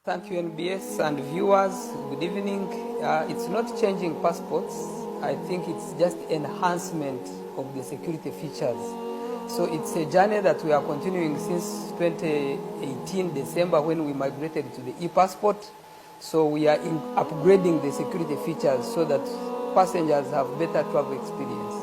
Thank you, NBS and viewers. Good evening. It's not changing passports. I think it's just enhancement of the security features. So it's a journey that we are continuing since 2018 December when we migrated to the e-passport. So we are upgrading the security features so that passengers have better travel experience.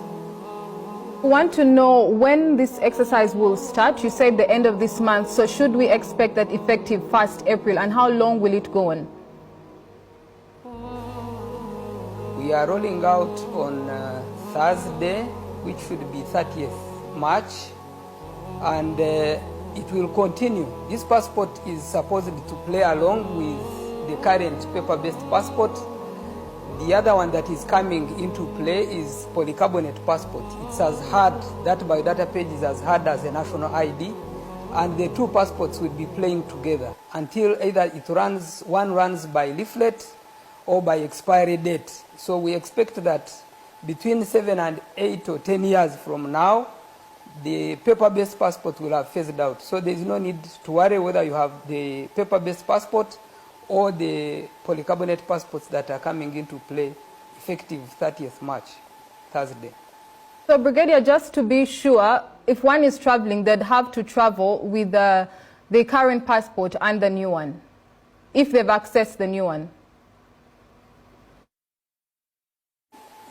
We want to know when this exercise will start. You said the end of this month, so should we expect that effective 1st April, and how long will it go on? We are rolling out on Thursday, which should be 30th March, and it will continue. This passport is supposed to play along with the current paper-based passport. The other one that is coming into play is polycarbonate passport. It's as hard, that biodata page is as hard as a national ID, and the two passports will be playing together until either one runs by leaflet or by expiry date. So we expect that between 7 and 8 or 10 years from now, the paper-based passport will have phased out. So there is no need to worry whether you have the paper-based passport or the polycarbonate passports that are coming into play effective 30th March, Thursday. So Brigadier, just to be sure, if one is traveling, they'd have to travel with the current passport and the new one, if they've accessed the new one.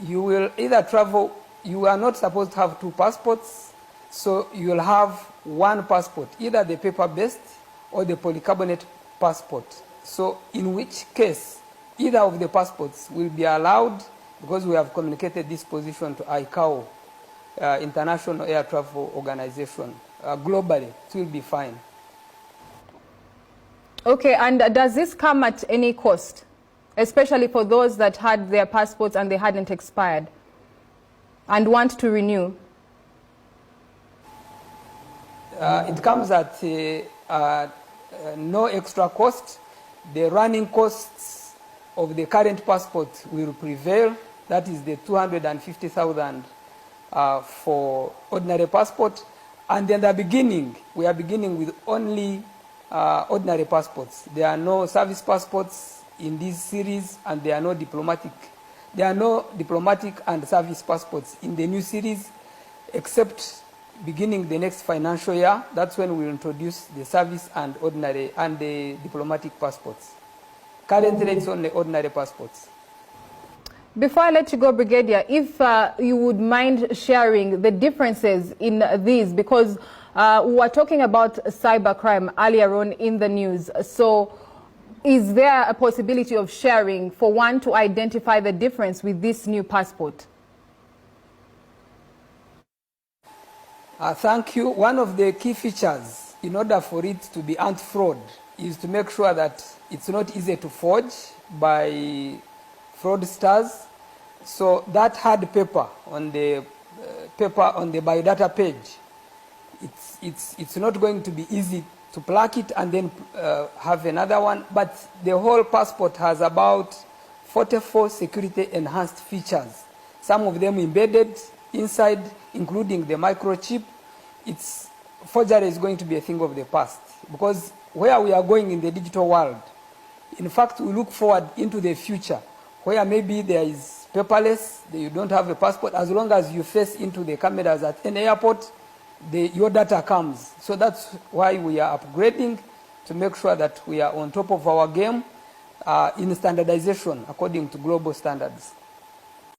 You will either travel, you are not supposed to have two passports, so you will have one passport, either the paper-based or the polycarbonate passport. So in which case, either of the passports will be allowed because we have communicated this position to ICAO, International Air Travel Organization. Globally, it will be fine. Okay, and does this come at any cost, especially for those that had their passports and they hadn't expired and want to renew? It comes at no extra cost. The running costs of the current passport will prevail. That is the 250,000 for ordinary passport. And in the beginning, we are beginning with only ordinary passports. There are no service passports in this series, and there are no diplomatic and service passports in the new series, except beginning the next financial year. That's when we introduce the service and ordinary and the diplomatic passports. Currently, it's only ordinary passports. Before I let you go, Brigadier, if you would mind sharing the differences in these, because we were talking about cybercrime earlier on in the news. So is there a possibility of sharing for one to identify the difference with this new passport? Thank you. One of the key features in order for it to be anti-fraud is to make sure that it's not easy to forge by fraudsters. So that hard paper on the biodata page, it's not going to be easy to plug it and then have another one. But the whole passport has about 44 security enhanced features, some of them embedded inside, including the microchip. Forgery is going to be a thing of the past, because where we are going in the digital world, in fact, we look forward into the future where maybe there is paperless, you don't have a passport. As long as you face into the cameras at an airport, your data comes. So that's why we are upgrading to make sure that we are on top of our game in standardization according to global standards.